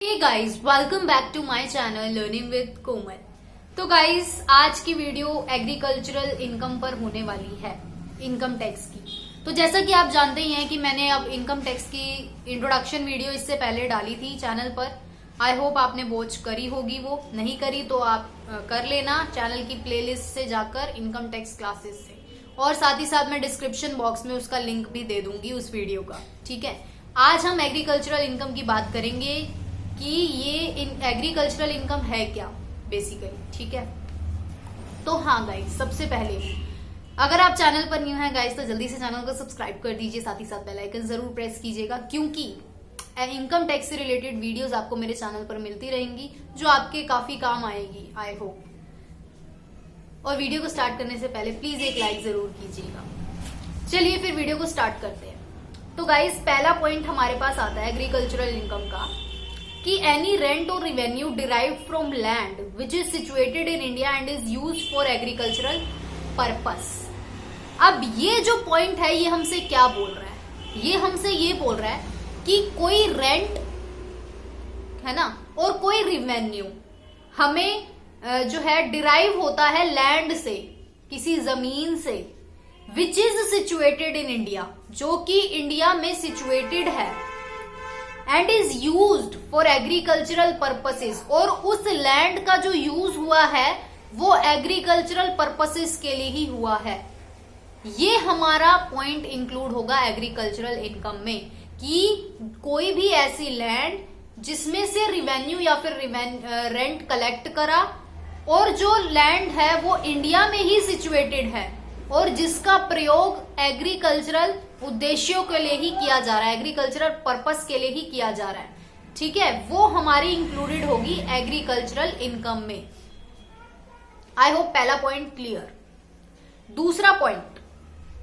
Hey guys, welcome back to my channel learning with Komal. तो guys, आज की video agricultural income पर होने वाली है, इनकम टैक्स की। तो जैसा कि आप जानते ही हैं कि मैंने अब इनकम टैक्स की इंट्रोडक्शन वीडियो इससे पहले डाली थी चैनल पर। आई होप आपने वॉच करी होगी, वो नहीं करी तो आप कर लेना चैनल की प्लेलिस्ट से जाकर, इनकम टैक्स क्लासेस से। और साथ ही साथ मैं डिस्क्रिप्शन बॉक्स में उसका लिंक भी दे दूंगी उस वीडियो का। ठीक है, आज हम एग्रीकल्चरल इनकम की बात करेंगे कि ये एग्रीकल्चरल इनकम है क्या बेसिकली। ठीक है, तो हाँ गाइस, सबसे पहले अगर आप चैनल पर न्यू हैं गाइस तो जल्दी से चैनल को सब्सक्राइब कर दीजिए, साथ ही साथ बेल आइकन जरूर प्रेस कीजिएगा, क्योंकि इनकम टैक्स से रिलेटेड वीडियोस आपको मेरे चैनल पर मिलती रहेंगी जो आपके काफी काम आएगी, आई होप। और वीडियो को स्टार्ट करने से पहले प्लीज एक लाइक जरूर कीजिएगा। चलिए फिर वीडियो को स्टार्ट करते हैं। तो गाइस, पहला पॉइंट हमारे पास आता है एग्रीकल्चरल इनकम का कि एनी रेंट और revenue derived from land which is situated in India and is used for agricultural purpose. अब ये जो पॉइंट है, ये हमसे क्या बोल रहा है? ये हमसे ये बोल रहा है कि कोई रेंट है ना, और कोई रिवेन्यू हमें जो है डिराइव होता है लैंड से, किसी जमीन से, which is situated in India, जो कि इंडिया में सिचुएटेड है, and is used for agricultural purposes, और उस लैंड का जो यूज हुआ है वो एग्रीकल्चरल पर्पसेस के लिए ही हुआ है। ये हमारा पॉइंट इंक्लूड होगा एग्रीकल्चरल इनकम में, कि कोई भी ऐसी लैंड जिसमें से रिवेन्यू या फिर रेंट कलेक्ट करा, और जो लैंड है वो इंडिया में ही सिचुएटेड है और जिसका प्रयोग एग्रीकल्चरल उद्देश्यों के लिए ही किया जा रहा है, एग्रीकल्चरल पर्पस के लिए ही किया जा रहा है। ठीक है, वो हमारी इंक्लूडेड होगी एग्रीकल्चरल इनकम में। आई होप पहला पॉइंट क्लियर। दूसरा point,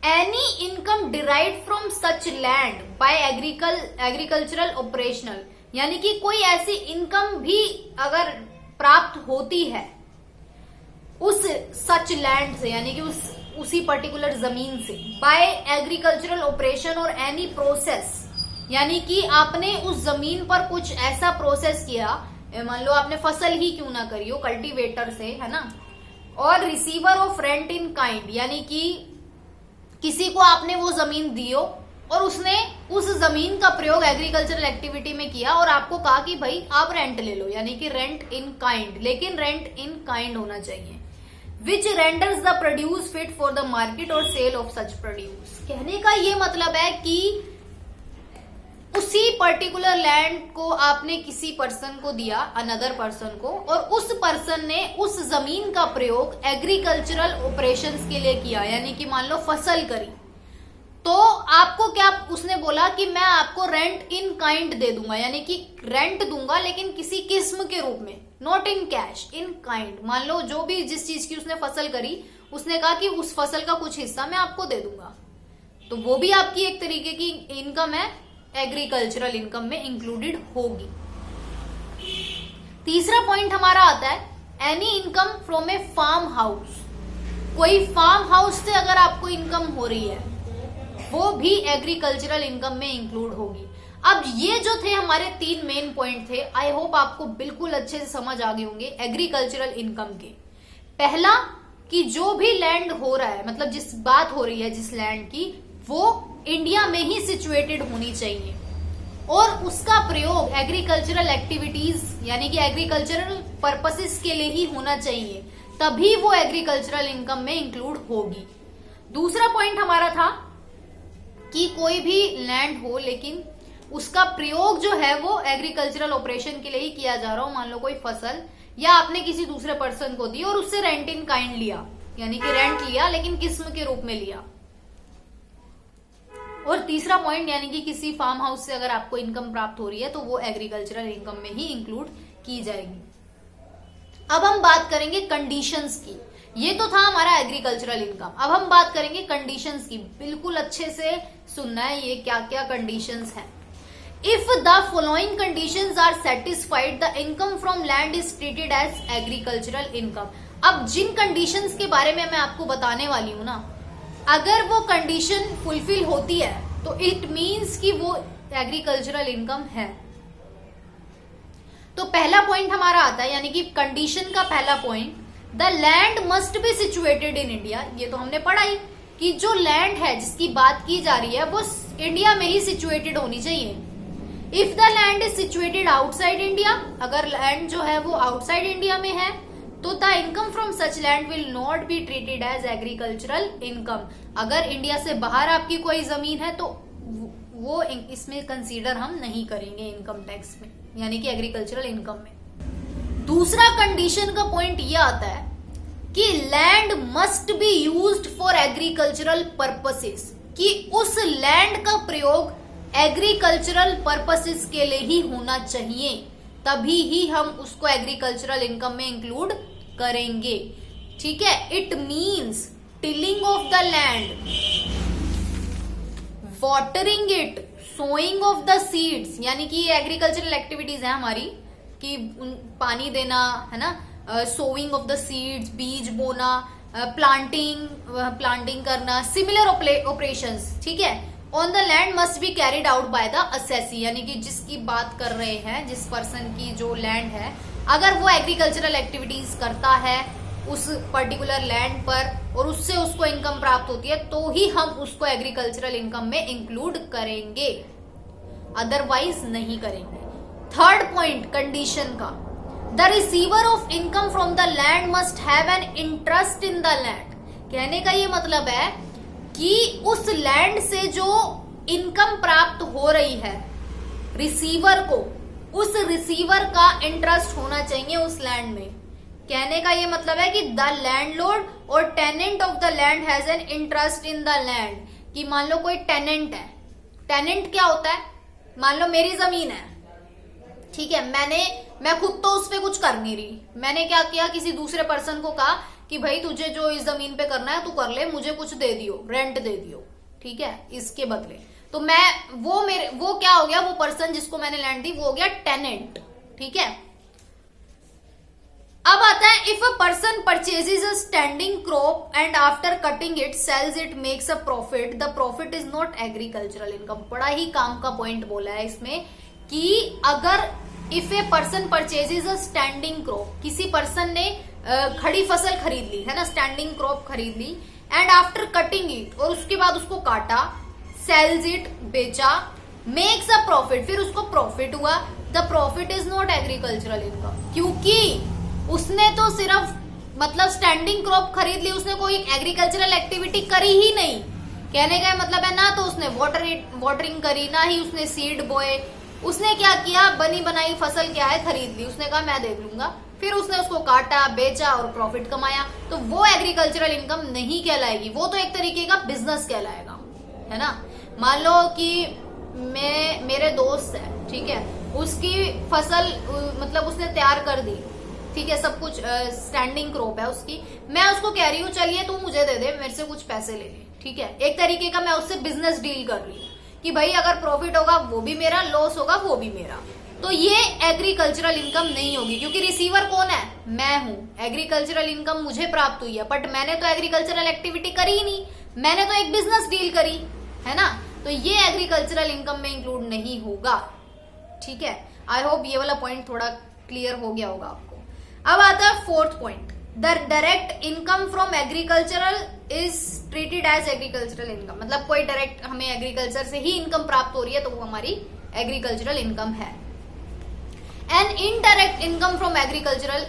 any income derived from such land by agricultural operational, यानी कि कोई ऐसी इनकम भी अगर प्राप्त होती है उस सच लैंड से, यानी कि उसी पर्टिकुलर जमीन से, बाय एग्रीकल्चरल ऑपरेशन और एनी प्रोसेस, यानी कि आपने उस जमीन पर कुछ ऐसा प्रोसेस किया, मान लो आपने फसल ही क्यों ना करी हो, कल्टीवेटर से, है ना, और receiver of rent in kind, यानी कि किसी को आपने वो जमीन दी हो और उसने उस जमीन का प्रयोग एग्रीकल्चरल एक्टिविटी में किया और आपको कहा कि भाई आप रेंट ले लो, यानी कि रेंट इन काइंड, लेकिन रेंट इन काइंड होना चाहिए। Which renders the produce fit for the market or sale of such produce। कहने का ये मतलब है कि उसी पर्टिकुलर लैंड को आपने किसी पर्सन को दिया, अनदर पर्सन को, और उस पर्सन ने उस जमीन का प्रयोग एग्रीकल्चरल ऑपरेशंस के लिए किया, यानी कि मान लो फसल करी, तो आपको क्या, उसने बोला कि मैं आपको रेंट इन काइंड दे दूंगा, यानी कि रेंट दूंगा लेकिन किसी किस्म के रूप में, not in cash, in kind. मान लो जो भी जिस चीज की उसने फसल करी, उसने कहा कि उस फसल का कुछ हिस्सा मैं आपको दे दूंगा, तो वो भी आपकी एक तरीके की इनकम है, एग्रीकल्चरल इनकम में इंक्लूडेड होगी। तीसरा पॉइंट हमारा आता है any income from a farm house. कोई फार्म हाउस से अगर आपको इनकम हो रही है वो भी एग्रीकल्चरल इनकम में इंक्लूड होगी। अब ये जो थे हमारे 3 मेन पॉइंट थे, आई होप आपको बिल्कुल अच्छे से समझ आ गए होंगे एग्रीकल्चरल इनकम के। पहला कि जो भी लैंड हो रहा है, मतलब जिस बात हो रही है जिस लैंड की, वो इंडिया में ही सिचुएटेड होनी चाहिए और उसका प्रयोग एग्रीकल्चरल एक्टिविटीज, यानी कि एग्रीकल्चरल पर्पसेस के लिए ही होना चाहिए, तभी वो एग्रीकल्चरल इनकम में इंक्लूड होगी। दूसरा पॉइंट हमारा था कि कोई भी लैंड हो लेकिन उसका प्रयोग जो है वो एग्रीकल्चरल ऑपरेशन के लिए ही किया जा रहा हो, मान लो कोई फसल, या आपने किसी दूसरे पर्सन को दी और उससे रेंट इन काइंड लिया, यानी कि रेंट लिया लेकिन किस्म के रूप में लिया। और तीसरा पॉइंट, यानी कि किसी फार्म हाउस से अगर आपको इनकम प्राप्त हो रही है तो वो एग्रीकल्चरल इनकम में ही इंक्लूड की जाएगी। अब हम बात करेंगे कंडीशंस की। ये तो था हमारा एग्रीकल्चरल इनकम। अब हम बात करेंगे कंडीशंस की। बिल्कुल अच्छे से सुनना है, ये क्या क्या कंडीशंस हैं। If the following conditions are satisfied, the income from land is treated as agricultural income. अब जिन कंडीशंस के बारे में मैं आपको बताने वाली हूं ना, अगर वो कंडीशन फुलफिल होती है तो इट मीन्स कि वो एग्रीकल्चरल इनकम है। तो पहला पॉइंट हमारा आता है, यानी कि कंडीशन का पहला point, the land must be situated in India. ये तो हमने पढ़ा ही कि जो लैंड है जिसकी बात की जा रही है वो इंडिया में ही सिचुएटेड होनी चाहिए। If the land is situated outside India, अगर लैंड जो है वो आउटसाइड इंडिया में है, तो the income from such land will not be treated as agricultural income. अगर इंडिया से बाहर आपकी कोई जमीन है तो वो इसमें कंसीडर हम नहीं करेंगे इनकम टैक्स में, यानी कि एग्रीकल्चरल इनकम में। दूसरा कंडीशन का पॉइंट ये आता है कि land must be used for agricultural purposes, कि उस लैंड का प्रयोग एग्रीकल्चरल पर्पसेस के लिए ही होना चाहिए, तभी ही हम उसको एग्रीकल्चरल इनकम में इंक्लूड करेंगे। ठीक है, it means tilling of the land, watering it, sowing of the seeds, यानी कि ये एग्रीकल्चरल एक्टिविटीज है हमारी, कि पानी देना है ना, सोइंग ऑफ द सीड्स, बीज बोना, प्लांटिंग करना, सिमिलर ऑपरेशंस। ठीक है, on the land must be carried out by the assessee, यानी कि जिसकी बात कर रहे हैं, जिस पर्सन की जो लैंड है, अगर वो एग्रीकल्चरल एक्टिविटीज करता है उस पर्टिकुलर लैंड पर और उससे उसको इनकम प्राप्त होती है, तो ही हम उसको एग्रीकल्चरल इनकम में इंक्लूड करेंगे, अदरवाइज नहीं करेंगे। थर्ड पॉइंट कंडीशन का, the receiver of income from the land must have an interest in the land. कहने का ये मतलब है कि उस लैंड से जो इनकम प्राप्त हो रही है रिसीवर को, उस रिसीवर का इंटरेस्ट होना चाहिए उस लैंड में। कहने का ये मतलब है कि द लैंडलॉर्ड और tenant of the land has an interest in the land. कि मान लो कोई टेनेंट है, टेनेंट क्या होता है, मान लो मेरी जमीन है, ठीक है, मैं खुद तो उस पे कुछ कर नहीं रही, मैंने क्या किया, किसी दूसरे पर्सन को कहा कि भाई तुझे जो इस जमीन पे करना है तू कर ले, मुझे कुछ दे दियो, रेंट दे दियो, ठीक है, इसके बदले। तो वो क्या हो गया, वो पर्सन जिसको मैंने लैंड दी वो हो गया टेनेंट। ठीक है, अब आता है, if a person purchases a standing crop and after cutting it sells it makes a profit, the profit is not agricultural income. बड़ा ही काम का पॉइंट बोला है इसमें कि अगर if a person purchases a standing crop, किसी पर्सन ने खड़ी फसल खरीद ली है ना, स्टैंडिंग क्रॉप खरीद ली, एंड आफ्टर कटिंग इट, और उसके बाद उसको काटा, सेल्स इट, बेचा, मेक्स अ प्रॉफिट, फिर उसको प्रॉफिट हुआ, the profit is not agricultural income, क्योंकि उसने तो सिर्फ मतलब स्टैंडिंग क्रॉप खरीद ली, उसने कोई एग्रीकल्चरल एक्टिविटी करी ही नहीं। कहने का मतलब है ना तो उसने वाटरिंग करी, ना ही उसने सीड बोए, उसने क्या किया, बनी बनाई फसल क्या है खरीद ली, उसने कहा मैं देख लूंगा, फिर उसने उसको काटा, बेचा और प्रॉफिट कमाया, तो वो एग्रीकल्चरल इनकम नहीं कहलाएगी, वो तो एक तरीके का बिजनेस कहलाएगा, है ना। मान लो कि मेरे दोस्त है, ठीक है, उसकी फसल मतलब उसने तैयार कर दी, ठीक है, सब कुछ स्टैंडिंग क्रॉप है उसकी, मैं उसको कह रही हूँ चलिए तू मुझे दे दे, मेरे से कुछ पैसे ले ले, ठीक है, एक तरीके का मैं उससे बिजनेस डील कर रही हूँ कि भाई अगर प्रॉफिट होगा वो भी मेरा, लॉस होगा वो भी मेरा, तो ये एग्रीकल्चरल इनकम नहीं होगी, क्योंकि रिसीवर कौन है, मैं हूं, एग्रीकल्चरल इनकम मुझे प्राप्त हुई है, बट मैंने तो एग्रीकल्चरल एक्टिविटी करी ही नहीं, मैंने तो एक बिजनेस डील करी, है ना, तो ये एग्रीकल्चरल इनकम में इंक्लूड नहीं होगा। ठीक है, आई होप ये वाला पॉइंट थोड़ा क्लियर हो गया होगा आपको। अब आता है fourth point, the direct income from agricultural is treated as agricultural income, मतलब कोई डायरेक्ट हमें एग्रीकल्चर से ही इनकम प्राप्त हो रही है तो वो हमारी एग्रीकल्चरल इनकम है। An indirect income from agricultural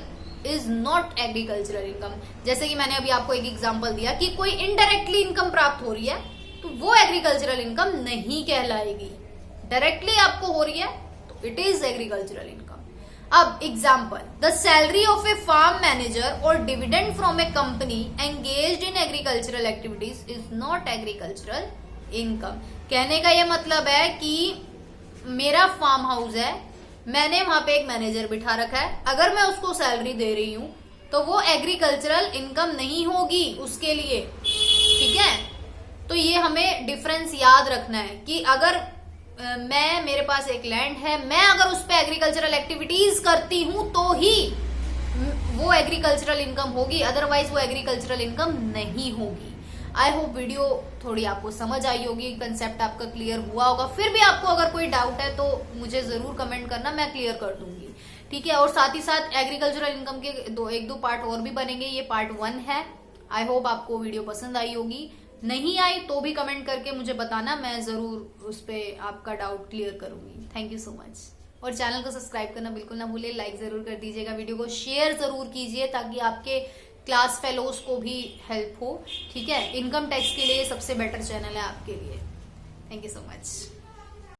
is not agricultural income, जैसे कि मैंने अभी आपको एक एग्जांपल दिया कि कोई इनडायरेक्टली इनकम प्राप्त हो रही है तो वो एग्रीकल्चरल इनकम नहीं कहलाएगी, डायरेक्टली आपको हो रही है तो इट इज एग्रीकल्चरल इनकम। अब example, the salary of a farm manager और dividend from a company engaged in agricultural activities is not agricultural income. कहने का यह मतलब है कि मेरा फार्म हाउस है, मैंने वहां पे एक मैनेजर बिठा रखा है, अगर मैं उसको सैलरी दे रही हूं तो वो एग्रीकल्चरल इनकम नहीं होगी उसके लिए। ठीक है, तो ये हमें डिफरेंस याद रखना है कि अगर मेरे पास एक लैंड है, मैं अगर उस पर एग्रीकल्चरल एक्टिविटीज करती हूं तो ही वो एग्रीकल्चरल इनकम होगी, अदरवाइज वो एग्रीकल्चरल इनकम नहीं होगी। आई होप वीडियो थोड़ी आपको समझ आई होगी, कंसेप्ट आपका क्लियर हुआ होगा। फिर भी आपको अगर कोई डाउट है तो मुझे जरूर कमेंट करना, मैं क्लियर कर दूंगी। ठीक है। और साथ ही साथ एग्रीकल्चरल इनकम के एक दो पार्ट और भी बनेंगे, ये पार्ट 1 है। आई होप आपको वीडियो पसंद आई होगी, नहीं आई तो भी कमेंट करके मुझे बताना, मैं जरूर उस पर आपका डाउट क्लियर करूंगी। Thank you so much. और चैनल को सब्सक्राइब करना बिल्कुल ना भूले, लाइक जरूर कर दीजिएगा, वीडियो को शेयर जरूर कीजिए ताकि आपके क्लास फेलोज को भी हेल्प हो, ठीक है। इनकम टैक्स के लिए सबसे बेटर चैनल है आपके लिए। Thank you so much.